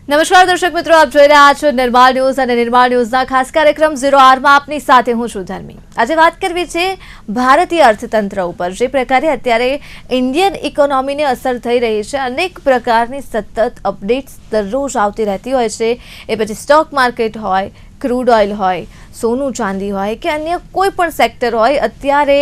નમસ્કાર દર્શક મિત્રો, આપ જોઈ રહ્યા છો નિર્માણ ન્યૂઝ અને નિર્માણ ન્યૂઝના ખાસ કાર્યક્રમ 0R માં આપની સાથે હું છું ધર્મી। આજે વાત કરવી છે ભારતીય અર્થતંત્ર ઉપર। જે પ્રકારે અત્યારે ઇન્ડિયન ઇકોનોમીને અસર થઈ રહી છે, અનેક પ્રકારની સતત અપડેટ્સ દરરોજ આવતી રહેતી હોય છે। એ પછી સ્ટોક માર્કેટ હોય, ક્રૂડ ઓઇલ હોય, સોનું ચાંદી હોય કે અન્ય કોઈ પણ સેક્ટર હોય, અત્યારે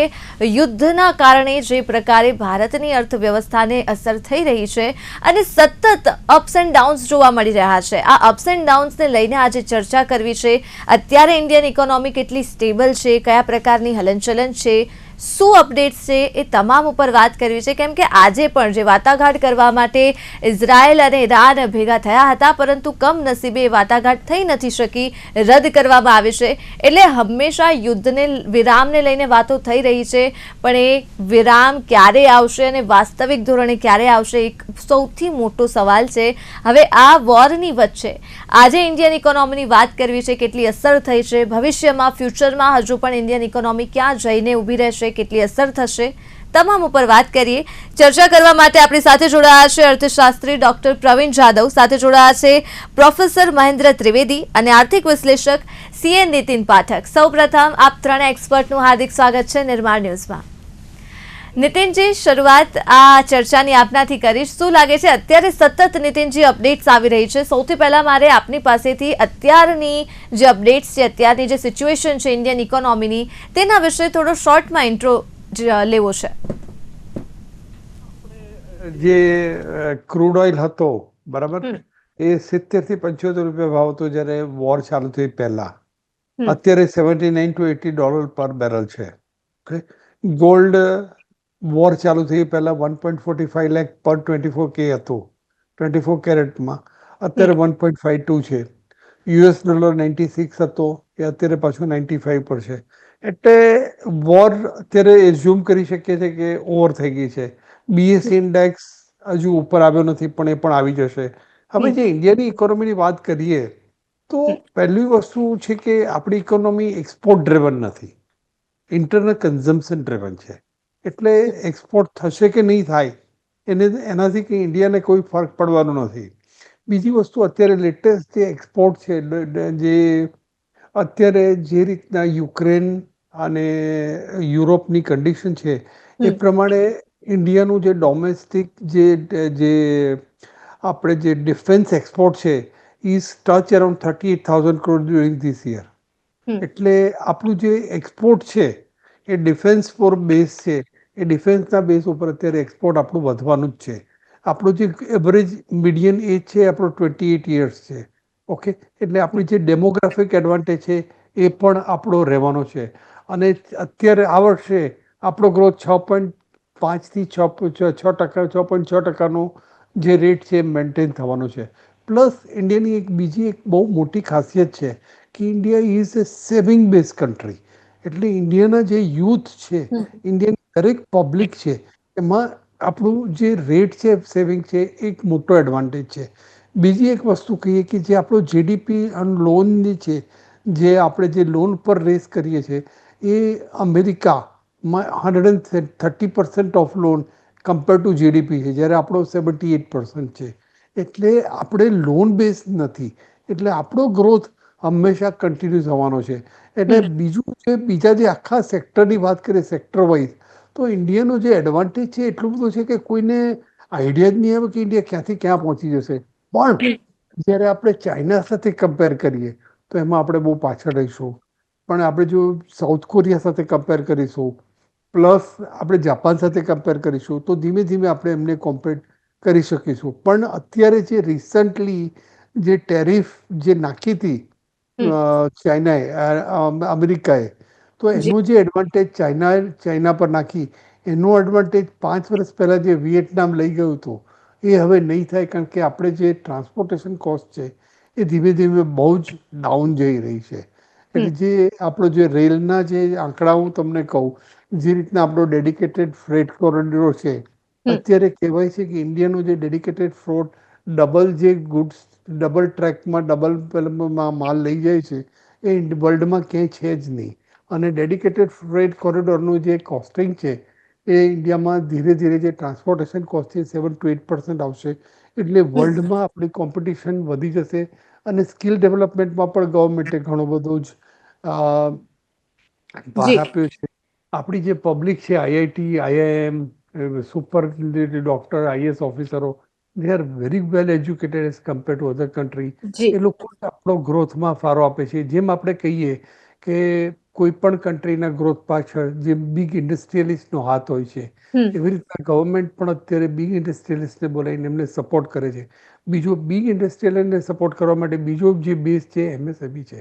યુદ્ધના કારણે જે પ્રકારે ભારતની અર્થવ્યવસ્થાને અસર થઈ રહી છે અને સતત અપ્સ એન્ડ ડાઉન્સ જોવા મળી રહ્યા છે। આ અપ્સ એન્ડ ડાઉન્સને લઈને આજે ચર્ચા કરવી છે। અત્યારે ઇન્ડિયન ઇકોનોમી કેટલી સ્ટેબલ છે, કયા પ્રકારની હલનચલન છે, શું અપડેટ્સ છે, એ તમામ ઉપર વાત કરવી છે। કેમ કે આજે પણ જે વાટાઘાટ કરવા માટે ઇઝરાયલ અને ઈરાન ભેગા થયા હતા, પરંતુ કમનસીબે એ વાટાઘાટ થઈ નથી શકી, રદ કરવામાં આવી છે। એટલે હંમેશા યુદ્ધને વિરામને લઈને વાતો થઈ રહી છે, પણ એ વિરામ ક્યારે આવશે અને વાસ્તવિક ધોરણે ક્યારે આવશે, એક સૌથી મોટો સવાલ છે। હવે આ વોરની વચ્ચે આજે ઇન્ડિયન ઇકોનોમીની વાત કરવી છે, કેટલી અસર થઈ છે, ભવિષ્યમાં ફ્યુચરમાં હજુ પણ ઇન્ડિયન ઇકોનોમી ક્યાં જઈને ઊભી રહેશે, કેટલી અસર થશે, તમામ ઉપર વાત કરીએ। ચર્ચા કરવા માટે આપણી સાથે જોડાયા છે અર્થશાસ્ત્રી ડોક્ટર પ્રવીણ જાદવ, સાથે જોડાયા છે પ્રોફેસર મહેન્દ્ર ત્રિવેદી અને આર્થિક વિશ્લેષક CA નીતિન પાઠક। સૌપ્રથમ આપ ત્રણે એક્સપર્ટનું હાર્દિક સ્વાગત છે નિર્માણ ન્યૂઝમાં। નીતિનજી, શરૂઆત આ ચર્ચાની આપનાથી કરીશ। શું લાગે છે અત્યારે સતત નીતિનજી અપડેટ્સ આવી રહી છે? સૌથી પહેલા મારે આપની પાસેથી અત્યારની જે અપડેટ્સ છે, અત્યારની જે સિચ્યુએશન છે ઇન્ડિયન ઇકોનોમીની, તેના વિશે થોડો શોર્ટમાં ઇન્ટ્રો લેવો છે। જે ક્રૂડ ઓઇલ હતો, બરાબર, એ 70 થી 75 રૂપિયા ભાવ હતો જ્યારે વોર ચાલુ થઈ પહેલા। અત્યારે $79 to $80 પર બેરલ છે। ગોલ્ડ વોર ચાલુ થઈ પહેલા 1.45 લાખ પર 24K હતું 24 કેરેટમાં, અત્યારે 1.52 છે। $96 હતો, એ અત્યારે પાછું 95 પર છે। એટલે વોર અત્યારે એઝ્યુમ કરી શકીએ છીએ કે ઓવર થઈ ગઈ છે। BSE ઇન્ડેક્સ હજુ ઉપર આવ્યો નથી, પણ એ પણ આવી જશે। હવે જે ઇન્ડિયાની ઇકોનોમીની વાત કરીએ તો પહેલી વસ્તુ છે કે આપણી ઇકોનોમી એક્સપોર્ટ ડ્રિવન નથી, ઇન્ટરનલ કન્ઝમ્પશન ડ્રિવન છે। એટલે એક્સપોર્ટ થશે કે નહીં થાય એનાથી કે ઇન્ડિયાને કોઈ ફરક પડવાનો નથી। બીજી વસ્તુ, અત્યારે લેટેસ્ટ જે એક્સપોર્ટ છે, જે અત્યારે જે રીતના યુક્રેન અને યુરોપની કન્ડિશન છે એ પ્રમાણે ઇન્ડિયાનું જે ડોમેસ્ટિક જે આપણે જે ડિફેન્સ એક્સપોર્ટ છે is touch around 38,000 crore during this year. એટલે આપણું જે એક્સપોર્ટ છે એ ડિફેન્સ ફોર બેઝ છે, એ ડિફેન્સના બેઝ ઉપર અત્યારે એક્સપોર્ટ આપણું વધવાનું જ છે। આપણું જે એવરેજ મીડિયન એજ છે આપણો 28 years છે। ઓકે, એટલે આપણી જે ડેમોગ્રાફિક એડવાન્ટેજ છે એ પણ આપણો રહેવાનો છે। અને અત્યારે આ વર્ષે આપણો ગ્રોથ 6.5 થી 6.6%, 6.6%નો જે રેટ છે મેન્ટેન થવાનો છે। પ્લસ ઇન્ડિયાની બીજી એક બહુ મોટી ખાસિયત છે કે India is A saving base country. એટલે ઇન્ડિયાના જે યુથ છે, ઇન્ડિયન દરેક પબ્લિક છે, એમાં આપણું જે રેટ છે સેવિંગ છે એક મોટો એડવાન્ટેજ છે। બીજી એક વસ્તુ કહીએ કે જે આપણો GDP અને લોનની છે, જે આપણે જે લોન પર રેસ કરીએ છીએ, એ અમેરિકામાં 130% of loan compare to GDP છે, જ્યારે આપણો 78% છે। એટલે આપણે લોન બેઝ નથી, એટલે આપણો ગ્રોથ હંમેશા કન્ટિન્યુ થવાનો છે। એટલે બીજું છે, બીજા જે આખા સેક્ટરની વાત કરીએ સેક્ટર વાઇઝ, તો ઇન્ડિયાનો જે એડવાન્ટેજ છે એટલું બધું છે કે કોઈને આઈડિયા જ નહીં આવે કે ઇન્ડિયા ક્યાંથી ક્યાં પહોંચી જશે। પણ જ્યારે આપણે ચાઇના સાથે કમ્પેર કરીએ તો એમાં આપણે બહુ પાછળ રહીશું। પણ આપણે જો સાઉથ કોરિયા સાથે કમ્પેર કરીશું, પ્લસ આપણે જાપાન સાથે કમ્પેર કરીશું, તો ધીમે ધીમે આપણે એમને કોમ્પેર કરી શકીશું। પણ અત્યારે જે રિસન્ટલી જે ટેરિફ જે નાખી હતી અમેરિકાએ, તો એનો જે એડવાન્ટેજ ચાઇના પર નાખી, એનો એડવાન્ટેજ 5 વર્ષ પહેલાં જે વિયેટનામ લઈ ગયું હતું એ હવે નહીં થાય। કારણ કે આપણે જે ટ્રાન્સપોર્ટેશન કોસ્ટ છે એ ધીમે ધીમે બહુ જ ડાઉન જઈ રહી છે। એટલે જે આપણો જે રેલના જે આંકડા હું તમને કહું, જે રીતના આપણો ડેડિકેટેડ ફ્રેટ કોરિડોર છે, અત્યારે કહેવાય છે કે ઇન્ડિયાનો જે ડેડિકેટેડ ફ્રોટ ડબલ જે ગુડ્સ ડબલ ટ્રેકમાં ડબલ માલ લઈ જાય છે એ વર્લ્ડમાં ક્યાંય છે જ નહીં। અને ડેડિકેટેડ ફ્રેટ કોરિડોરનું જે કોસ્ટિંગ છે એ ઇન્ડિયામાં ધીરે ધીરે જે ટ્રાન્સપોર્ટેશન કોસ્ટ છે 7 to 8% આવશે। એટલે વર્લ્ડમાં આપણી કોમ્પિટિશન વધી જશે અને સ્કિલ ડેવલપમેન્ટમાં પણ ગવર્મેન્ટે ઘણો બધો જ ભાર જી આપ્યો છે. આપણી જે પબ્લિક છે, IIT, IIM, super doctor, IAS ઓફિસરો, they are very well educated as compare to other country. જી એ લોકો આપણો ગ્રોથમાં ફાળો આપે છે. જેમ આપણે કહીએ કે કોઈ પણ કન્ટ્રીના ગ્રોથ પાછળ જે બિગ ઇન્ડસ્ટ્રીયલિસ્ટનો હાથ હોય છે, હમ એવી રીતના ગવર્મેન્ટ પણ અત્યારે બિગ ઇન્ડસ્ટ્રીયલિસ્ટને બોલાવીને એમને સપોર્ટ કરે છે. બીજો બિગ ઇન્ડસ્ટ્રીયલને સપોર્ટ કરવા માટે બીજો જે બેઝ છે એમએસએમઈ છે.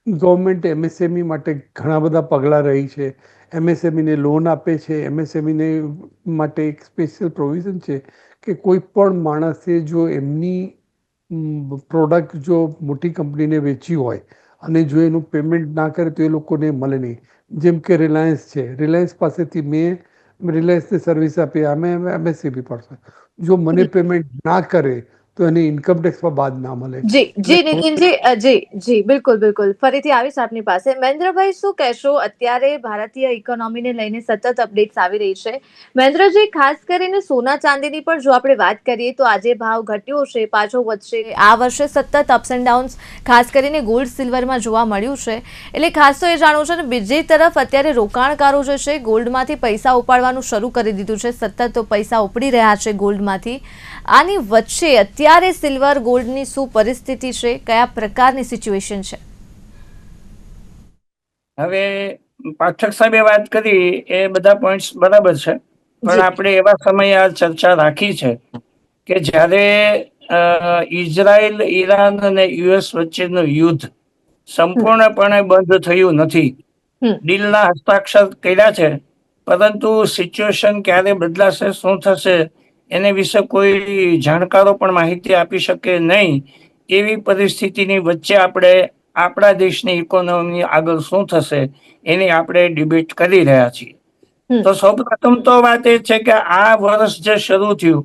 ગવર્મેન્ટ એમએસએમઈ માટે ઘણા બધા પગલાં રહી છે. એમએસએમઈને લોન આપે છે. એમએસએમઈને માટે એક સ્પેશિયલ પ્રોવિઝન છે કે કોઈ પણ માણસે જો એમની પ્રોડક્ટ જો મોટી કંપનીને વેચી હોય અને જો એનું પેમેન્ટ ના કરે તો એ લોકોને મળે નહીં. જેમ કે રિલાયન્સ છે, રિલાયન્સ પાસેથી મેં રિલાયન્સને સર્વિસ આપી, અમે એમએસસીબી પડશે, જો મને પેમેન્ટ ના કરે તો એને ઇન્કમ ટેક્સમાં બાદ ના મળે. જી એટલે જી નિતિનજી, જી બિલકુલ બિલકુલ, ફરીથી આવીશ આપની પાસે. મહેન્દ્રભાઈ, શું કહેશો? અત્યારે ભારતીય ઇકોનોમીને લઈને સતત અપડેટ્સ આવી રહી છે. મહેન્દ્રજી, ખાસ કરીને સોના ચાંદીની પણ જો આપણે વાત કરીએ તો આજે ભાવ ઘટ્યો છે, પાછો વધશે. આ વર્ષે સતત અપ્સ એન્ડ ડાઉન્સ ખાસ કરીને ગોલ્ડ સિલ્વરમાં જોવા મળ્યું છે. એટલે ખાસ તો એ જાણવું છે ને, બીજી તરફ અત્યારે રોકાણકારો જે છે ગોલ્ડમાંથી પૈસા ઉપાડવાનું શરૂ કરી દીધું છે. સતત તો પૈસા ઉપડી રહ્યા છે ગોલ્ડમાંથી. આની વચ્ચે અત્યારે સિલ્વર ગોલ્ડની શું પરિસ્થિતિ છે, કયા પ્રકારની સિચ્યુએશન છે? હવે પાઠક સાહેબે વાત કરી એ બધા પોઈન્ટ્સ બરાબર છે, પણ આપણે એવા સમયે આ ચર્ચા રાખી છે કે જ્યારે ઇઝરાયલ, ઈરાન અને યુએસ વચ્ચેનું યુદ્ધ સંપૂર્ણપણે બંધ થયું નથી. ડીલના હસ્તાક્ષર કર્યા છે, પરંતુ સિચ્યુએશન ક્યારે બદલાશે, શું થશે, એને વિશે કોઈ જાણકારો પણ માહિતી આપી શકે નહીં. એવી પરિસ્થિતિની વચ્ચે આપણે આપણા દેશની ઇકોનોમી આગળ શું થશે એની આપણે ડિબેટ કરી રહ્યા છીએ. તો સૌપ્રથમ તો વાત એ છે કે આ વર્ષ જે શરૂ થયું,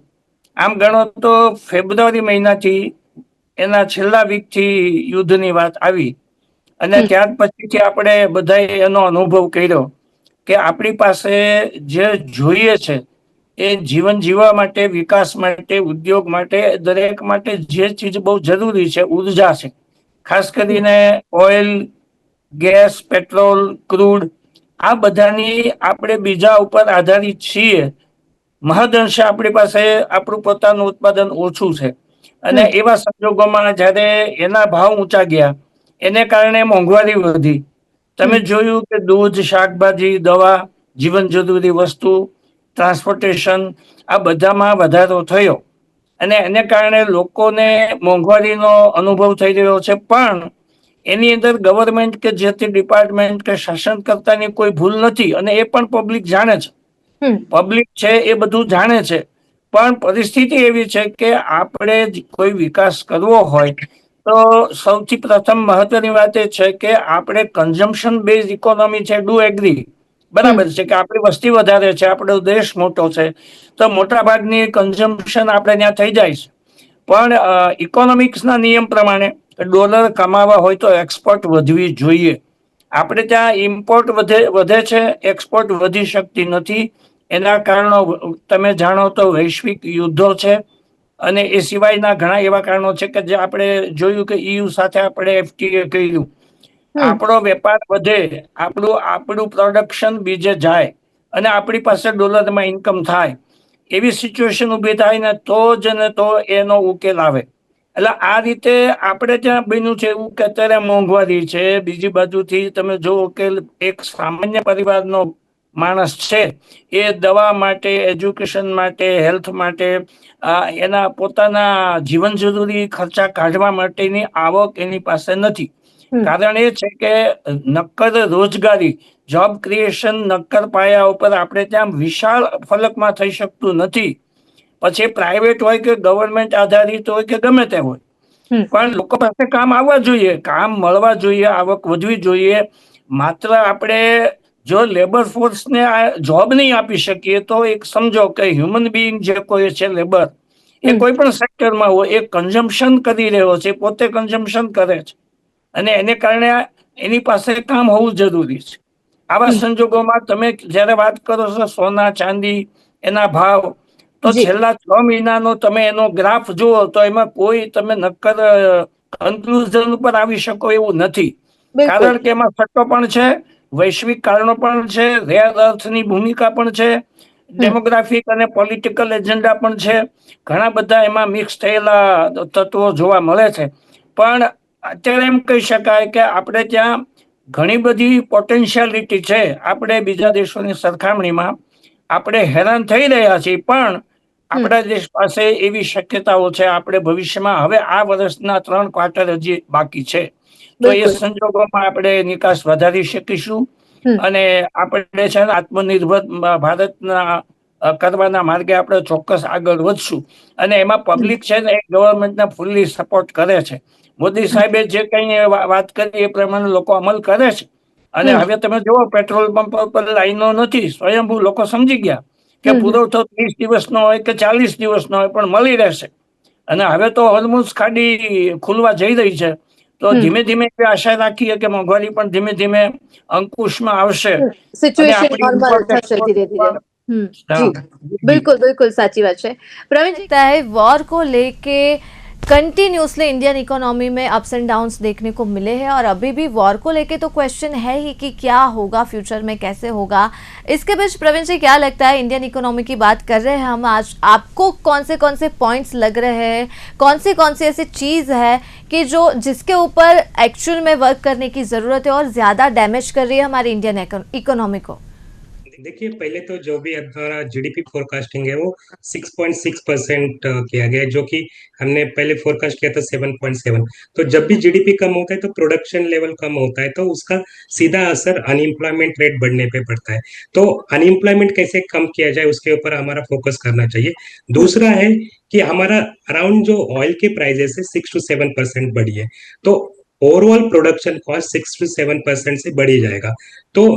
આમ ગણો તો ફેબ્રુઆરી મહિનાથી એના છેલ્લા વીકથી યુદ્ધની વાત આવી અને ત્યાર પછીથી આપણે બધાએ એનો અનુભવ કર્યો કે આપણી પાસે જે જોઈએ છે એ જીવન જીવવા માટે, વિકાસ માટે, ઉદ્યોગ માટે, દરેક માટે જે ચીજ બહુ જરૂરી છે, ઉર્જા છે. ખાસ કરીને ઓઇલ, ગેસ, પેટ્રોલ, ક્રૂડ, આ બધાની આપણે બીજા ઉપર આધારિત છીએ. મહદઅંશે આપણી પાસે આપણું પોતાનું ઉત્પાદન ઓછું છે અને એવા સંજોગોમાં જ્યારે એના ભાવ ઊંચા ગયા, એને કારણે મોંઘવારી વધી. તમે જોયું કે દૂધ, શાકભાજી, દવા, જીવન જરૂરી વસ્તુ, ટ્રાન્સપોર્ટેશન, આ બધામાં વધારો થયો અને એને કારણે લોકોને મોંઘવારીનો અનુભવ થઈ રહ્યો છે. પણ એની અંદર ગવર્મેન્ટ કે જે તે ડિપાર્ટમેન્ટ કે શાસનકર્તાની કોઈ ભૂલ નથી અને એ પણ પબ્લિક જાણે છે. પબ્લિક છે એ બધું જાણે છે, પણ પરિસ્થિતિ એવી છે કે આપણે કોઈ વિકાસ કરવો હોય તો સૌથી પ્રથમ મહત્વની વાત એ છે કે આપણે કન્ઝમ્પશન બેઝ ઇકોનોમી છે, ડુ એગ્રી, બરાબર છે કે આપણી વસ્તી વધારે છે, આપણો દેશ મોટો છે, તો મોટા ભાગની કન્ઝમ્પશન આપણે ત્યાં થઈ જાય છે. પણ ઇકોનોમિક્સના નિયમ પ્રમાણે ડોલર કમાવા હોય તો એક્સપોર્ટ વધવી જોઈએ. આપણે ત્યાં ઇમ્પોર્ટ વધે છે, એક્સપોર્ટ વધી શકતી નથી. એના કારણો તમે જાણો તો વૈશ્વિક યુદ્ધો છે અને એ સિવાયના ઘણા એવા કારણો છે કે જે આપણે જોયું કે EU સાથે આપણે FTA કર્યું. આપણો વેપાર વધે, આપણું પ્રોડક્શન બીજે જાય અને આપણી પાસે ડોલરમાં ઇન્કમ થાય, એવી સિચ્યુએશન ઊભી થાય ને તો એનો ઉકેલ આવે. એટલે આ રીતે આપણે ત્યાં બન્યું છે એવું કે અત્યારે મોંઘવારી છે. બીજી બાજુથી તમે જુઓ કે એક સામાન્ય પરિવારનો માણસ છે એ દવા માટે, એજ્યુકેશન માટે, હેલ્થ માટે, એના પોતાના જીવન જરૂરી ખર્ચા કાઢવા માટેની આવક એની પાસે નથી. કારણ એ છે કે નક્કર રોજગારી, જોબ ક્રિએશન નક્કર પાયા ઉપર આપણે ત્યાં વિશાળ ફલકમાં થઈ શકતું નથી. પછી પ્રાઇવેટ હોય કે ગવર્મેન્ટ આધારિત હોય કે ગમે તે હોય, પણ લોકો પાસે કામ આવવા જોઈએ, કામ મળવા જોઈએ, આવક વધવી જોઈએ. માત્ર આપણે જો લેબર ફોર્સને જોબ નહીં આપી શકીએ તો એક સમજો કે હ્યુમન બિઈંગ જે કોઈ છે લેબર, એ કોઈ પણ સેક્ટરમાં હોય, એ કન્ઝમ્પશન કરી રહ્યો છે, પોતે કન્ઝમ્પશન કરે છે અને એને કારણે એની પાસે કામ હોવું જરૂરી છે. આવા સંજોગોમાં તમે જયારે વાત કરો છો સોના ચાંદી એના ભાવ, તો જી છેલ્લા 6 મહિનાનો તમે એનો ગ્રાફ જુઓ તો એમાં કોઈ તમે નક્કર કન્ક્લુઝન ઉપર આવી શકો એવું નથી. બિલકુલ કારણ કે એમાં સટ્ટો પણ છે, વૈશ્વિક કારણો પણ છે, રેર અર્થની ભૂમિકા પણ છે, ડેમોગ્રાફિક અને પોલિટિકલ એજન્ડા પણ છે. ઘણા બધા એમાં મિક્સ થયેલા તત્વો જોવા મળે છે. પણ અત્યારે એમ કહી શકાય કે આપણે ત્યાં ઘણી બધી પોટેન્શિયાલિટી છે. આપણે બીજા દેશોની સરખામણીમાં આપણે હેરાન થઈ રહ્યા છીએ, પણ આપણા દેશ પાસે એવી શક્યતાઓ છે. આપણે ભવિષ્યમાં હવે આ વર્ષના 3 ક્વાર્ટર હજી બાકી છે, તો એ બિલકુલ સંજોગોમાં આપણે નિકાસ વધારી શકીશું અને આપણે છે ને આત્મનિર્ભર ભારતના કરવાના માર્ગે આપણે ચોક્કસ આગળ વધશું. અને એમાં પબ્લિક છે ને એ ગવર્મેન્ટને ફૂલ્લી સપોર્ટ કરે છે. મોદી સાહેબે જે કઈ વાત કરી એ પ્રમાણે લોકો અમલ કરે છે. અને હવે તમે જુઓ, પેટ્રોલ પંપ પર લાઈનો નથી, સ્વયંભૂ લોકો સમજી ગયા કે પુરવઠો 30 દિવસનો હોય કે 40 દિવસનો હોય પણ મળી રહેશે. અને હવે તો હોર્મુઝ ખાડી ખુલવા જઈ રહી છે, તો ધીમે ધીમે એવી આશા રાખીએ કે મોંઘવારી પણ ધીમે ધીમે અંકુશમાં આવશે અને સિચ્યુએશન આપણી નોર્મલ import થશે export धीरे धीरे. जी જી बिल्कुल बिल्कुल साची बात है. प्रवीण जी, है वॉर को लेके कंटिन्यूसली इंडियन इकोनॉमी में अप्स एंड डाउन्स देखने को मिले हैं और अभी भी वॉर को लेके तो क्वेश्चन है ही कि क्या होगा फ्यूचर में, कैसे होगा. इसके बीच प्रवीण जी क्या लगता है, इंडियन इकोनॉमी की बात कर रहे हैं हम आज, आपको कौन से पॉइंट्स लग रहे हैं, कौन सी ऐसी चीज़ है कि जो जिसके ऊपर एक्चुअल में वर्क करने की ज़रूरत है और ज़्यादा डैमेज कर रही है हमारी इंडियन इकोनॉमी को? देखिए, पहले तो जो भी हमारा जीडीपी फोरकास्टिंग है वो 6.6% किया गया है, जो कि हमने पहले फोरकास्ट किया था 7.7. तो जब भी जीडीपी कम होता है तो प्रोडक्शन लेवल कम होता है, तो उसका सीधा असर अनएम्प्लॉयमेंट रेट बढ़ने पे पड़ता है. तो अनएम्प्लॉयमेंट कैसे कम किया जाए उसके ऊपर हमारा फोकस करना चाहिए. दूसरा है कि हमारा अराउंड जो ऑयल के प्राइजेस है 6 to 7% बढ़ी है, तो ओवरऑल प्रोडक्शन कॉस्ट 6 to 7% से बढ़ी जाएगा. तो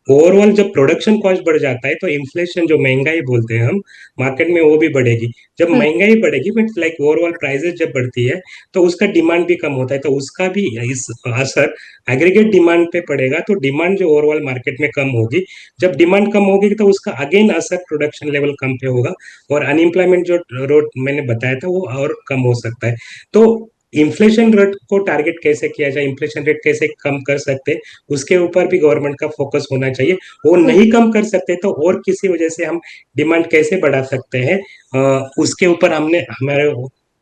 ओवरऑल जब प्रोडक्शन कॉस्ट बढ़ जाता है तो इन्फ्लेशन, जो महंगाई बोलते हैं हम मार्केट में, वो भी बढ़ेगी. जब महंगाई बढ़ेगी बट लाइक ओवरऑल प्राइसेस जब बढ़ती है तो उसका डिमांड भी कम होता है, तो उसका भी इस असर एग्रीगेट डिमांड पे पड़ेगा. तो डिमांड जो ओवरऑल मार्केट में कम होगी, जब डिमांड कम होगी तो उसका अगेन असर प्रोडक्शन लेवल कम पे होगा और अनएम्प्लॉयमेंट जो रोड मैंने बताया था वो और कम हो सकता है. तो इन्फ्लेशन रेट को टारगेट कैसे किया जाए, इन्फ्लेशन रेट कैसे कम कर सकते, उसके ऊपर भी गवर्नमेंट का फोकस होना चाहिए. वो नहीं कम कर सकते तो और किसी वजह से हम डिमांड कैसे बढ़ा सकते हैं, उसके ऊपर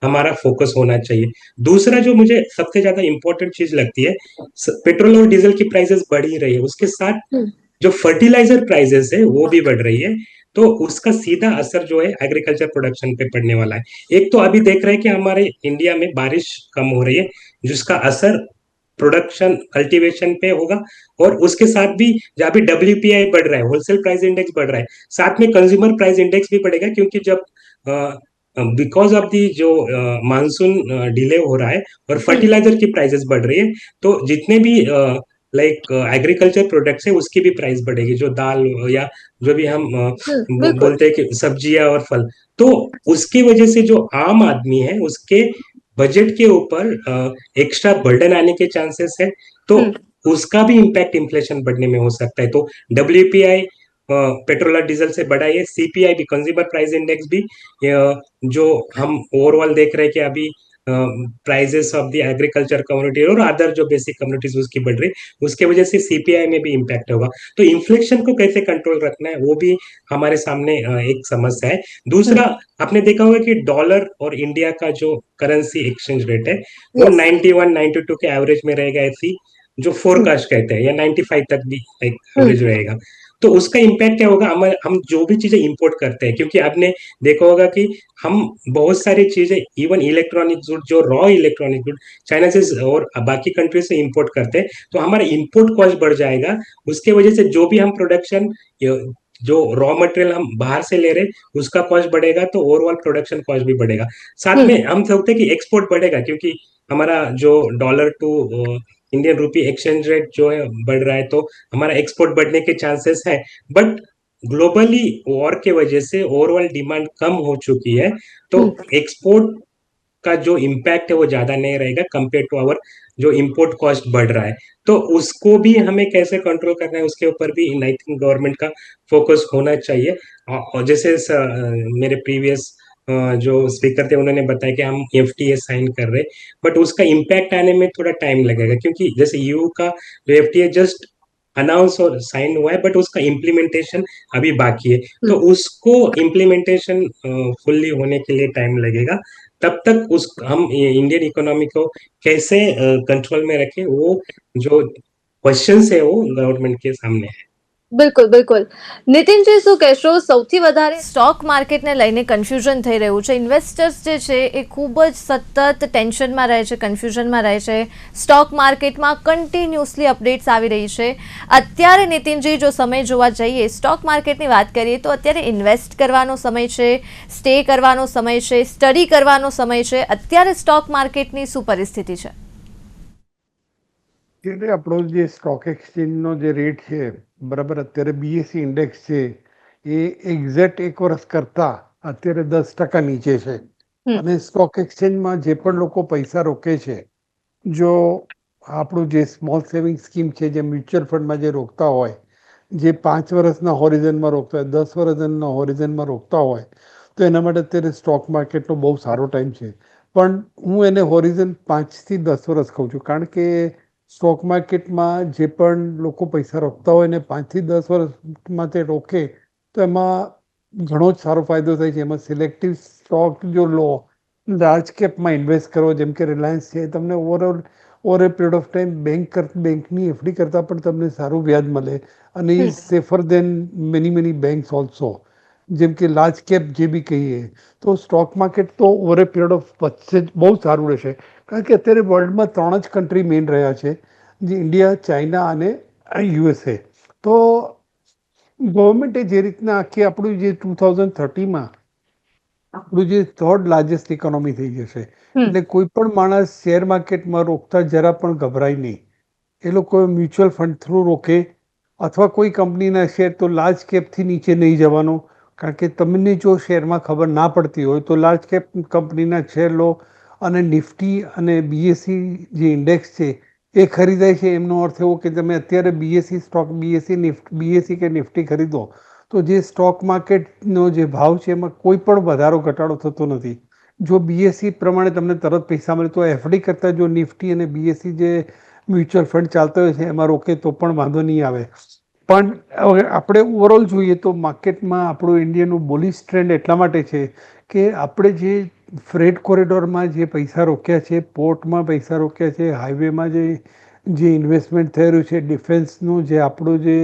हमारा फोकस होना चाहिए. दूसरा जो मुझे सबसे ज्यादा इंपॉर्टेंट चीज लगती है, पेट्रोल और डीजल की प्राइसेस बढ़ ही रही है, उसके साथ जो फर्टिलाइजर प्राइसेस है वो भी बढ़ रही है. तो उसका सीधा असर जो है एग्रीकल्चर प्रोडक्शन पे पड़ने वाला है. एक तो अभी देख रहे हैं कि हमारे इंडिया में बारिश कम हो रही है, जिसका असर प्रोडक्शन कल्टीवेशन पे होगा. और उसके साथ भी जहाँ भी डब्ल्यूपीआई बढ़ रहा है, होलसेल प्राइस इंडेक्स बढ़ रहा है, साथ में कंज्यूमर प्राइस इंडेक्स भी बढ़ेगा, क्योंकि जब बिकॉज ऑफ दी जो मानसून डिले हो रहा है और फर्टिलाइजर की प्राइसेस बढ़ रही है, तो जितने भी लाइक एग्रीकल्चर प्रोडक्ट्स है उसकी भी प्राइस बढ़ेगी, जो दाल या जो भी हम बोलते हैं कि सब्जियां और फल. तो उसकी वजह से जो आम आदमी है उसके बजट के ऊपर एक्स्ट्रा बर्डन आने के चांसेस है, तो उसका भी इम्पैक्ट इन्फ्लेशन बढ़ने में हो सकता है. तो डब्ल्यूपीआई पेट्रोल और डीजल से बढ़ा है, सीपीआई भी, कंज्यूमर प्राइस इंडेक्स भी, जो हम ओवरऑल देख रहे हैं कि अभी prices of the agriculture community और अदर जो बेसिक कम्युनिटीज उसकी बढ़ रही, उसके वजह से सीपीआई में भी इम्पैक्ट होगा. तो इन्फ्लेशन को कैसे कंट्रोल रखना है वो भी हमारे सामने एक समस्या है. दूसरा, आपने देखा होगा कि डॉलर और इंडिया का जो करेंसी एक्सचेंज रेट है वो 91-92 के एवरेज में रहेगा, ऐसी जो फोरकास्ट कहते हैं, या 95 तक भी एवरेज रहेगा. तो उसका इम्पैक्ट क्या होगा, हम जो भी चीजें इंपोर्ट करते हैं, क्योंकि आपने देखा होगा कि हम बहुत सारी चीजें, इवन इलेक्ट्रॉनिक गुड, जो रॉ इलेक्ट्रॉनिक गुड चाइना से और बाकी कंट्री से इंपोर्ट करते हैं, तो हमारा इंपोर्ट कॉस्ट बढ़ जाएगा. उसके वजह से जो भी हम प्रोडक्शन, जो रॉ मटेरियल हम बाहर से ले रहे हैं उसका कॉस्ट बढ़ेगा, तो ओवरऑल प्रोडक्शन कॉस्ट भी बढ़ेगा. साथ में हम सोचते हैं कि एक्सपोर्ट बढ़ेगा, क्योंकि हमारा जो dollar to Indian rupee exchange rate जो है बढ़ रहा है, तो हमारा एक्सपोर्ट बढ़ने के चांसेस है. बट ग्लोबली वॉर के वजह से ओवरऑल डिमांड कम हो चुकी है, तो एक्सपोर्ट का जो इम्पैक्ट है वो ज्यादा नहीं रहेगा कंपेयर टू आवर जो इम्पोर्ट कॉस्ट बढ़ रहा है। तो उसको भी हमें कैसे कंट्रोल करना है उसके ऊपर भी आई थिंक गवर्नमेंट का फोकस होना चाहिए। और जैसे मेरे प्रीवियस जो स्पीकर थे उन्होंने बताया कि हम एफटीए साइन कर रहे, बट उसका इम्पैक्ट आने में थोड़ा टाइम लगेगा, क्योंकि जैसे ईयू का जो एफटीए जस्ट अनाउंस और साइन हुआ है, बट उसका इम्प्लीमेंटेशन अभी बाकी है। तो उसको इम्प्लीमेंटेशन फुल्ली होने के लिए टाइम लगेगा। तब तक उस हम इंडियन इकोनॉमी को कैसे कंट्रोल में रखें, वो जो क्वेश्चंस है वो गवर्नमेंट के सामने है। બિલકુલ બિલકુલ નીતિનજી, શું કહેશો? સૌથી વધારે સ્ટોક માર્કેટને લઈને કન્ફ્યુઝન થઈ રહ્યું છે. ઇન્વેસ્ટર્સ જે છે એ ખૂબ જ સતત ટેન્શનમાં રહે છે, કન્ફ્યુઝનમાં રહે છે. સ્ટોક માર્કેટમાં કન્ટિન્યુઅસલી અપડેટ્સ આવી રહી છે. અત્યારે નીતિનજી, જો સમય જોવા જઈએ, સ્ટોક માર્કેટની વાત કરીએ તો અત્યારે ઇન્વેસ્ટ કરવાનો સમય છે, સ્ટે કરવાનો સમય છે, સ્ટડી કરવાનો સમય છે. અત્યારે સ્ટોક માર્કેટની શું પરિસ્થિતિ છે? એટલે આપણો જે સ્ટોક એક્સચેન્જનો જે રેટ છે, બરાબર, અત્યારે બીએસસી ઇન્ડેક્સ છે એ એક્ઝેક્ટ એક વર્ષ કરતા અત્યારે 10% નીચે છે. અને સ્ટોક એક્સચેન્જમાં જે પણ લોકો પૈસા રોકે છે, જો આપણું જે સ્મોલ સેવિંગ સ્કીમ છે, જે મ્યુચ્યુઅલ ફંડમાં જે રોકતા હોય, જે 5 વર્ષના હોરિઝનમાં રોકતા હોય, 10 વર્ષના હોરિઝનમાં રોકતા હોય, તો એના માટે અત્યારે સ્ટોક માર્કેટનો બહુ સારો ટાઈમ છે. પણ હું એને હોરિઝન 5 થી 10 વર્ષ કહું છું, કારણ કે સ્ટોક માર્કેટમાં જે પણ લોકો પૈસા રોકતા હોય ને 5 થી 10 વર્ષમાં તે રોકે, તો એમાં ઘણો જ સારો ફાયદો થાય છે. એમાં સિલેક્ટિવ સ્ટોક જો લો, લાર્જ કેપમાં ઇન્વેસ્ટ કરો, જેમ કે રિલાયન્સ છે, તમને over a period of time બેંકની એફડી કરતાં પણ તમને સારું વ્યાજ મળે, અને is safer than many banks also. જેમ કે લાર્જ કેપ જે બી કહીએ, તો સ્ટોક માર્કેટ તો ઓવર એ પીરિયડ ઓફ વચ્ચે જ બહુ સારું રહેશે. કારણ કે અત્યારે વર્લ્ડમાં 3 જ કન્ટ્રી મેઇન રહ્યા છે, જે ઇન્ડિયા, ચાઇના અને યુએસએ. તો ગવર્મેન્ટે જે રીતના આખી આપણું જે 2030માં આપણું જે 3rd લાર્જેસ્ટ ઇકોનોમી થઈ જશે, એટલે કોઈ પણ માણસ શેર માર્કેટમાં રોકતા જરા પણ ગભરાય નહીં. એ લોકો મ્યુચ્યુઅલ ફંડ થ્રુ રોકે, અથવા કોઈ કંપનીના શેર તો લાર્જ કેપથી નીચે નહીં જવાનો. કારણ કે તમને જો શેરમાં ખબર ના પડતી હોય તો લાર્જ કેપ કંપનીના શેર લો, અને નિફ્ટી અને બીએસસી જે ઇન્ડેક્સ છે એ ખરીદાય છે. એમનો અર્થ એવો કે તમે અત્યારે બીએસસી કે નિફ્ટી ખરીદો, તો જે સ્ટોક માર્કેટનો જે ભાવ છે એમાં કોઈ પણ વધારો ઘટાડો થતો નથી. જો બીએસસી પ્રમાણે તમને તરત પૈસા મળે, તો એફડી કરતાં જો નિફ્ટી અને બીએસસી જે મ્યુચ્યુઅલ ફંડ ચાલતા હોય છે એમાં રોકે તો પણ વાંધો નહીં આવે. પણ હવે આપણે ઓવરઓલ જોઈએ તો માર્કેટમાં આપણું ઇન્ડિયાનું બુલિશ ટ્રેન્ડ એટલા માટે છે કે આપણે જે ફ્રેટ કોરિડોરમાં જે પૈસા રોક્યા છે, પોર્ટમાં પૈસા રોક્યા છે, હાઈવેમાં જે ઇન્વેસ્ટમેન્ટ થઈ રહ્યું છે, ડિફેન્સનું જે આપણું જે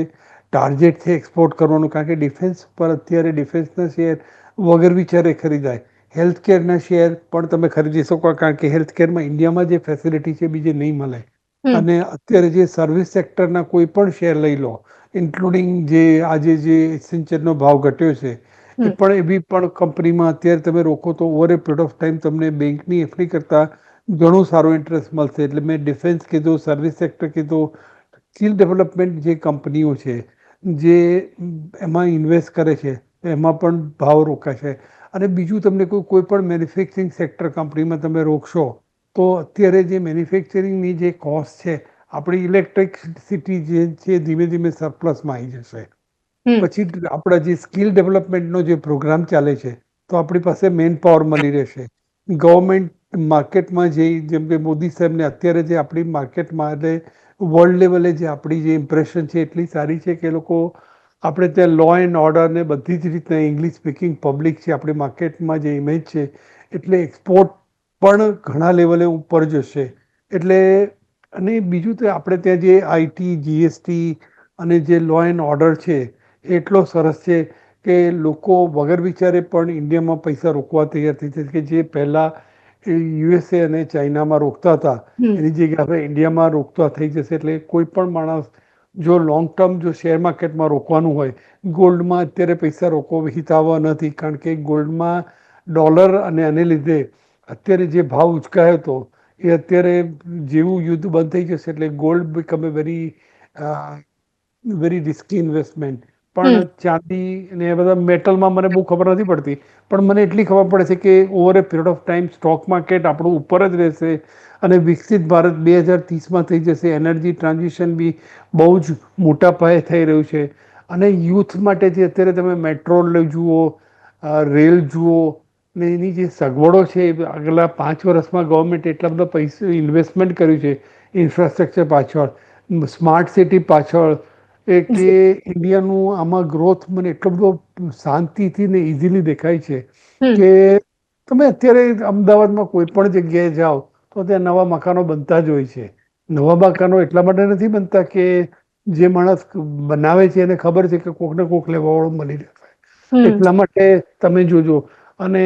ટાર્ગેટ છે એક્સપોર્ટ કરવાનું, કારણ કે ડિફેન્સ પર અત્યારે ડિફેન્સના શેર વગર વિચારે ખરીદાય. હેલ્થ કેરના શેર પણ તમે ખરીદી શકો, કારણ કે હેલ્થ કેરમાં ઇન્ડિયામાં જે ફેસિલિટી છે બીજે નહીં મળે. અને અત્યારે જે સર્વિસ સેક્ટરના કોઈ પણ શેર લઈ લો, ઇન્ક્લુડિંગ જે આજે જે એસેન્શિયલનો ભાવ ઘટ્યો છે, એ પણ એવી પણ કંપનીમાં અત્યારે તમે રોકો તો over a period of time તમને બેંકની એફડી કરતાં ઘણું સારું ઇન્ટરેસ્ટ મળશે. એટલે મેં ડિફેન્સ કીધું, સર્વિસ સેક્ટર કીધું, સ્કિલ ડેવલપમેન્ટ જે કંપનીઓ છે જે એમાં ઇન્વેસ્ટ કરે છે એમાં પણ ભાવ રોકાશે. અને બીજું, તમને કોઈ પણ મેન્યુફેક્ચરિંગ સેક્ટર કંપનીમાં તમે રોકશો તો અત્યારે જે મેન્યુફેક્ચરિંગની જે કોસ્ટ છે, આપણી ઇલેક્ટ્રિસિટી જે છે ધીમે ધીમે સરપ્લસમાં આવી જશે. પછી આપણા જે સ્કિલ ડેવલપમેન્ટનો જે પ્રોગ્રામ ચાલે છે, તો આપણી પાસે મેન પાવર મળી રહેશે. ગવર્મેન્ટ માર્કેટમાં જેમ કે મોદી સાહેબને અત્યારે જે આપણી માર્કેટમાં, એટલે વર્લ્ડ લેવલે જે આપણી જે ઇમ્પ્રેશન છે એટલી સારી છે કે લોકો આપણે ત્યાં લો એન્ડ ઓર્ડર ને બધી જ રીતના ઇંગ્લિશ સ્પીકિંગ પબ્લિક છે આપણી માર્કેટમાં જે ઇમેજ છે, એટલે એક્સપોર્ટ પણ ઘણા લેવલે ઉપર જશે. એટલે અને બીજું તો આપણે ત્યાં જે આઈટી, જીએસટી અને જે લો એન્ડ ઓર્ડર છે એ એટલો સરસ છે કે લોકો વગર વિચારે પણ ઇન્ડિયામાં પૈસા રોકવા તૈયાર થઈ જશે. કે જે પહેલાં યુએસએ અને ચાઇનામાં રોકતા હતા એની જગ્યાએ હવે ઇન્ડિયામાં રોકતા થઈ જશે. એટલે કોઈ પણ માણસ જો લોંગ ટર્મ જો શેર માર્કેટમાં રોકવાનું હોય, ગોલ્ડમાં અત્યારે પૈસા રોકવો હિતાવહ નથી, કારણ કે ગોલ્ડમાં ડોલર અને આને લીધે અત્યારે જે ભાવ ઉચકાયો હતો એ અત્યારે જેવું યુદ્ધ બંધ થઈ જશે એટલે ગોલ્ડ બીકમ એ વેરી રિસ્કી ઇન્વેસ્ટમેન્ટ. પણ ચાંદી ને એ બધા મેટલમાં મને બહુ ખબર નથી પડતી, પણ મને એટલી ખબર પડે છે કે over a period of time stock market આપણું ઉપર જ રહેશે અને વિકસિત ભારત 2030માં થઈ જશે. એનર્જી ટ્રાન્ઝિશન બી બહુ જ મોટા પાયે થઈ રહ્યું છે અને યુથ માટેથી અત્યારે તમે મેટ્રો જુઓ, રેલ જુઓ ને એની જે સગવડો છે આગલા 5 વર્ષમાં ગવર્મેન્ટ એટલા બધા પૈસા ઇન્વેસ્ટમેન્ટ કર્યું છે ઇન્ફ્રાસ્ટ્રક્ચર પાછળ, સ્માર્ટ સિટી પાછળ, કે ઇન્ડિયાનું આમાં ગ્રોથ મને એટલો બધો શાંતિથી ને ઇઝીલી દેખાય છે કે તમે અત્યારે અમદાવાદમાં કોઈ પણ જગ્યાએ જાઓ તો ત્યાં નવા મકાનો બનતા જ હોય છે. નવા મકાનો એટલા માટે નથી બનતા કે જે માણસ બનાવે છે એને ખબર છે કે કોક ને કોક લેવાવાળો મળી રહેશે, એટલા માટે તમે જોજો. અને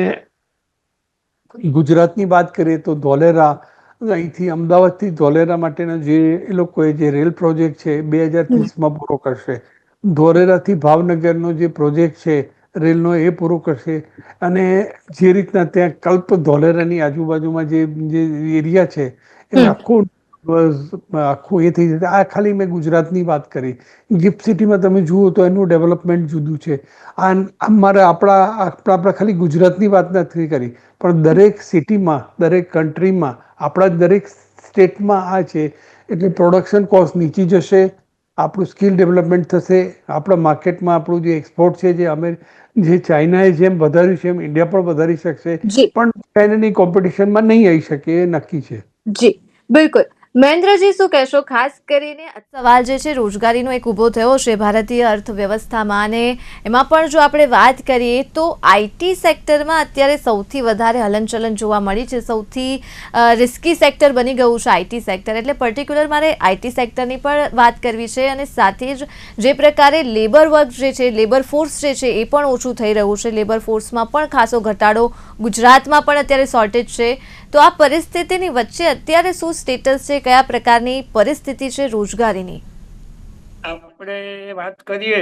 ગુજરાતની વાત કરીએ તો ધોલેરા, અહીંથી અમદાવાદથી ધોલેરા માટેનો જે એ લોકોએ જે રેલ પ્રોજેક્ટ છે 2030માં પૂરો કરશે. ધોલેરાથી ભાવનગરનો જે પ્રોજેક્ટ છે રેલનો એ પૂરો કરશે. અને જે રીતના ત્યાં કલ્પ ધોલેરાની આજુબાજુમાં જે એરિયા છે એ આખું એ થઈ જશે. આ ખાલી મેં ગુજરાતની વાત કરી. ગિફ્ટ સિટીમાં તમે જુઓ તો એનું ડેવલપમેન્ટ જુદું છે. આપણે ખાલી ગુજરાતની વાત નથી કરી, પણ દરેક સિટીમાં, દરેક કન્ટ્રીમાં, આપણા દરેક સ્ટેટમાં આ છે. એટલે પ્રોડક્શન કોસ્ટ નીચી જશે, આપણું સ્કિલ ડેવલપમેન્ટ થશે, આપણા માર્કેટમાં આપણું જે એક્સપોર્ટ છે જે ચાઇનાએ જેમ વધાર્યું છે એમ ઇન્ડિયા પણ વધારી શકશે, પણ ચાઇનાની કોમ્પિટિશનમાં નહીં આવી શકે એ નક્કી છે. જી બિલકુલ. મહેન્દ્રજી, શું કહેશો? ખાસ કરીને સવાલ જે છે રોજગારીનો એક ઊભો થયો છે ભારતીય અર્થવ્યવસ્થામાં, અને એમાં પણ જો આપણે વાત કરીએ તો આઈટી સેક્ટરમાં અત્યારે સૌથી વધારે હલનચલન જોવા મળી છે. સૌથી રિસ્કી સેક્ટર બની ગયું છે આઈટી સેક્ટર. એટલે પર્ટિક્યુલર મારે આઈટી સેક્ટરની પણ વાત કરવી છે અને સાથે જ જે પ્રકારે લેબર વર્ક જે છે, લેબર ફોર્સ જે છે એ પણ ઓછું થઈ રહ્યું છે. લેબર ફોર્સમાં પણ ખાસો ઘટાડો, ગુજરાતમાં પણ અત્યારે શોર્ટેજ છે. તો આ પરિસ્થિતિની વચ્ચે અત્યારે શું સ્ટેટસ છે, કયા પ્રકારની પરિસ્થિતિ છે રોજગારીની? આપણે વાત કરીએ,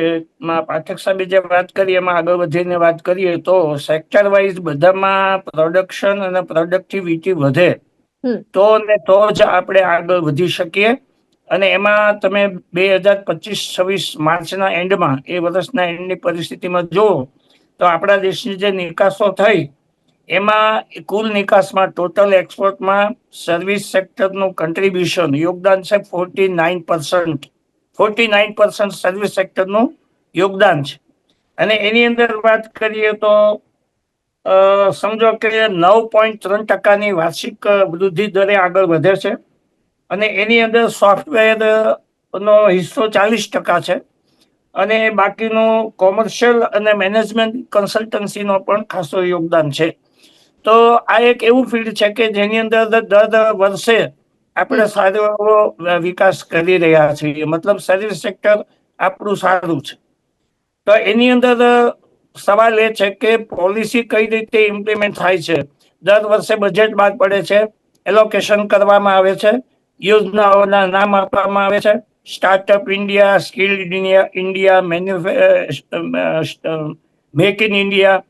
પાઠક સાહેબે જે વાત કરી એમાં આગળ વધીને વાત કરીએ તો સેક્ટર વાઇઝ બધામાં પ્રોડક્શન અને પ્રોડક્ટિવિટી વધે તો જ આપણે આગળ વધી શકીએ. અને એમાં તમે 2025-26 માર્ચના એન્ડમાં, એ વર્ષના એન્ડની પરિસ્થિતિમાં જુઓ તો આપણા દેશની જે નિકાસો થઈ એમાં કુલ નિકાસમાં, ટોટલ એક્સપોર્ટમાં સર્વિસ સેક્ટરનું કન્ટ્રીબ્યુશન, યોગદાન છે 49%. 49% સર્વિસ સેક્ટરનું યોગદાન છે. અને એની અંદર વાત કરીએ તો સમજો કે 9.3% વાર્ષિક વૃદ્ધિ દરે આગળ વધે છે. અને એની અંદર સોફ્ટવેર નો હિસ્સો 40% છે. અને બાકીનું કોમર્શિયલ અને મેનેજમેન્ટ કન્સલ્ટન્સીનો પણ ખાસો યોગદાન છે. તો આ એક એવું ફિલ્ડ છે કે જેની અંદર દર વર્ષે આપણે સારો એવો વિકાસ કરી રહ્યા છીએ. મતલબ સર્વિસ સેક્ટર આપણું સારું છે. તો એની અંદર સવાલ એ છે કે પોલિસી કઈ રીતે ઇમ્પ્લિમેન્ટ થાય છે. દર વર્ષે બજેટ બહાર પડે છે, એલોકેશન કરવામાં આવે છે, યોજનાઓના નામ આપવામાં આવે છે. Startup India, skilled India, make in India,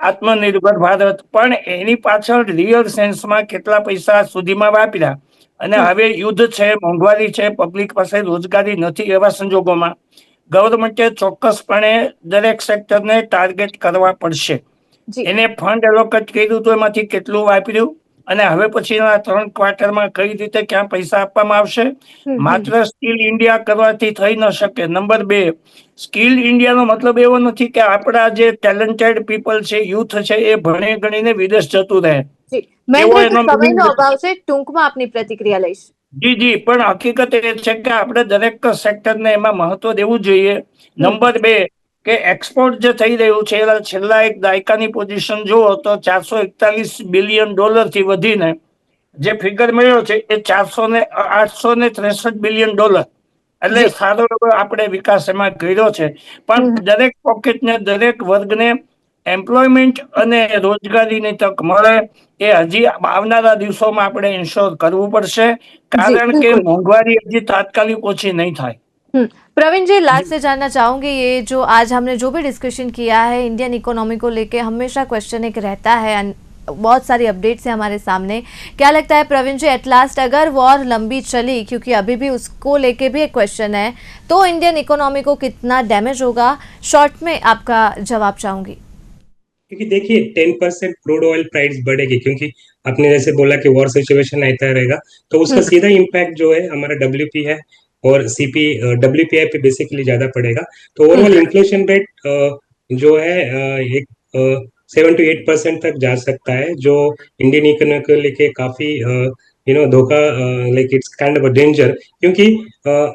આત્મનિર્ભર ભારત. પણ એની પાછળ રિયલ સેન્સમાં કેટલા પૈસા સુધીમાં વાપર્યા, અને હવે યુદ્ધ છે, મોંઘવારી છે, પબ્લિક પાસે રોજગારી નથી, એવા સંજોગોમાં ગવર્મેન્ટે ચોક્કસપણે દરેક સેક્ટરને ટાર્ગેટ કરવા પડશે. એને ફંડ એલોકેટ કર્યું તો એમાંથી કેટલું વાપર્યું, અને હવે પછીના 3 ક્વાર્ટરમાં કઈ રીતે ક્યાં પૈસા આપવામાં આવશે. માત્ર સ્કિલ ઇન્ડિયા કરવાથી થઈ ન શકે. નંબર 2, સ્કિલ ઇન્ડિયાનો મતલબ એવો નથી કે આપણા જે ટેલેન્ટેડ પીપલ છે, યુથ છે, એ ભણી ગણીને વિદેશ જતું રહે. સમયનો અભાવ છે, ટૂંકમાં આપની પ્રતિક્રિયા લઈશ. જી, પણ હકીકત એ છે કે આપણે દરેક સેક્ટરને એમાં મહત્વ દેવું જોઈએ. નંબર 2 કે એક્સપોર્ટ જે થઈ રહ્યું છે છેલ્લા એક દાયકાની પોઝિશન જુઓ તો $441 બિલિયન થી વધીને જે ફિગર મળ્યો છે એ $863 બિલિયન. એટલે સારો આપણે વિકાસ એમાં કર્યો છે. પણ દરેક પોકેટને, દરેક વર્ગને એમ્પ્લોયમેન્ટ અને રોજગારીની તક મળે એ હજી આવનારા દિવસોમાં આપણે ઇન્શ્યોર કરવું પડશે, કારણ કે મોંઘવારી હજી तात्कालिक ओछी नहीं થાય. प्रवीण जी, लास्ट से जानना चाहूंगी, ये जो आज हमने जो भी डिस्कशन किया है इंडियन इकोनॉमी को लेके, हमेशा क्वेश्चन एक रहता है बहुत सारी अपडेट्स हैं हमारे सामने। क्या लगता है प्रवीण जी, एट लास्ट अगर वॉर लंबी चली, क्योंकि अभी भी उसको लेके भी एक क्वेश्चन है, तो इंडियन इकोनॉमी को कितना डैमेज होगा? शॉर्ट में आपका जवाब चाहूंगी। क्योंकि देखिए 10% क्रूड ऑयल प्राइस बढ़ेगी, क्योंकि आपने जैसे बोला कि वॉर सिचुएशन आता रहेगा, तो उसका सीधा इम्पैक्ट जो है हमारा डब्ल्यूपी है और सीपी डब्ल्यूपीआई पे बेसिकली ज्यादा पड़ेगा। तो ओवरऑल इन्फ्लेशन रेट जो है एक 7 to 8% तक जा सकता है, जो इंडियन इकोनॉमी को लेके काफी धोखा, like it's kind of danger, क्योंकि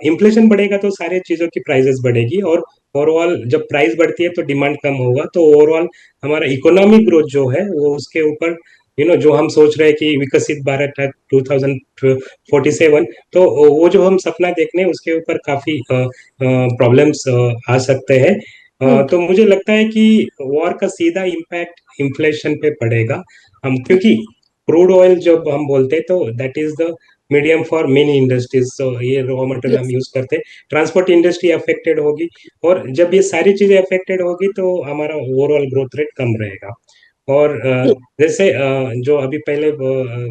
इन्फ्लेशन बढ़ेगा तो सारी चीजों की प्राइसेस बढ़ेगी, और ओवरऑल जब प्राइस बढ़ती है तो डिमांड कम होगा, तो ओवरऑल हमारा इकोनॉमिक ग्रोथ जो है वो उसके ऊपर जो हम सोच रहे हैं कि विकसित भारत है 2047, तो वो जो हम सपना देख रहे हैं उसके ऊपर काफी प्रॉब्लम्स आ सकते हैं। तो मुझे लगता है कि वॉर का सीधा इम्पैक्ट इन्फ्लेशन पे पड़ेगा। हम क्योंकि क्रूड ऑयल जब हम बोलते हैं तो that is the medium for many industries, तो ये रॉ मटेरियल हम यूज करते हैं, ट्रांसपोर्ट इंडस्ट्री अफेक्टेड होगी, और जब ये सारी चीजें अफेक्टेड होगी तो हमारा ओवरऑल ग्रोथ रेट कम रहेगा। और जैसे जो अभी पहले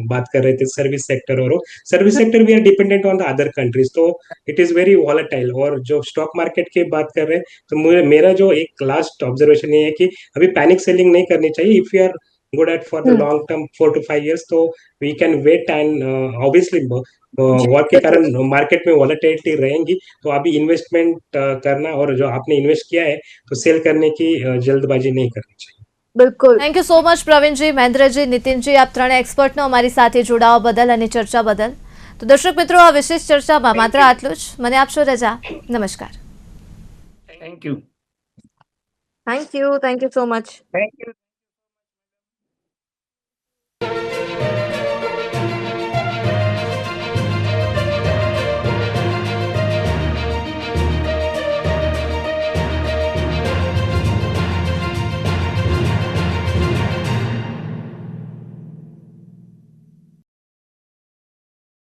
बात कर रहे थे सर्विस सेक्टर, और service sector we are dependent on the other countries, तो इट इज वेरी वॉलेटाइल। और जो स्टॉक मार्केट की बात कर रहे हैं, तो मेरा जो एक लास्ट ऑब्जर्वेशन ये है कि अभी पैनिक सेलिंग नहीं करनी चाहिए। If you are good at for the long term 4 to 5 years, तो we can wait, and obviously war के कारण मार्केट में वॉलेटिलिटी रहेंगी, तो अभी इन्वेस्टमेंट करना, और जो आपने इन्वेस्ट किया है तो सेल करने की जल्दबाजी नहीं करनी चाहिए। બિલકુલ, thank you so much Pravinji, Mahendraji, નીતિનજી, આપ ત્રણે એક્સપર્ટનો અમારી સાથે જોડાવા બદલ અને ચર્ચા બદલ. તો દર્શક મિત્રો, આ વિશેષ ચર્ચામાં માત્ર આટલું જ. મને આપશો રજા. નમસ્કાર. Thank you. Thank you so much. Thank you.